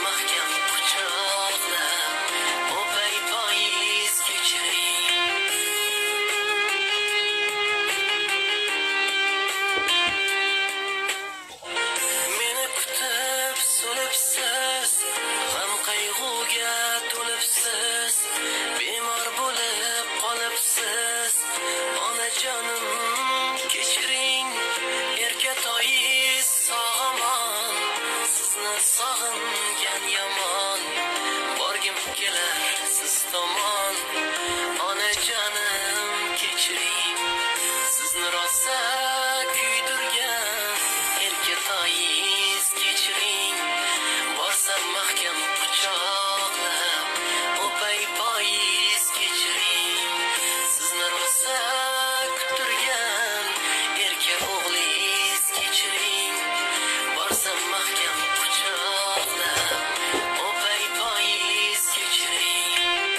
mahkam quchoqlab o'pay poyiz kechiring. Meni kutib so'libsiz, g'am qayg'uga to'libsiz, bemor bo'lib qolibsiz. Onajonim kechiring, erkatoyiz sog'amon, sizni sog'ingan yomon, borgim kelar siz tomon. Onajonim kechiring, sizni rosa kuydirgan erkatoyiz kechiring. Borsam mahkam quchoqlab o'pay poyiz kechiring. Sizni rosa kuttirgan erka o'g'liz kechiring. Borsam mahkam quchoqlab o'pay poyiz kechiring.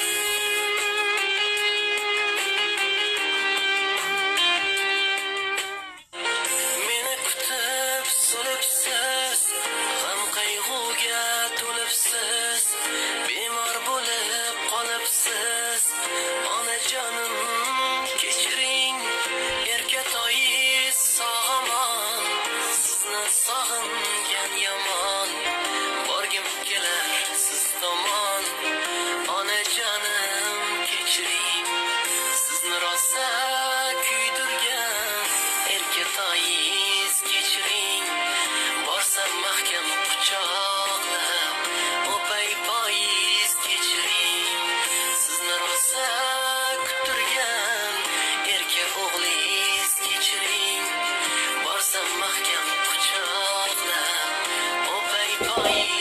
Meni kutib so'libsiz, g'am qayg'uga to'libsiz, bemor bo'lib qolibsiz. Onajonim kechiring, erkatoyiz sog'amon, sizni sog'ingan yomon, borgim kelar siz tomon. Onajonim kechiring, sizni rosa kuydirgan erkatoyiz kechiring. Borsam mahkam quchoqlab o'pay poyiz kechiring. Sizni rosa kuttirgan erka o'g'liz kechiring. Borsam mahkam quchoqlab o'pay poyiz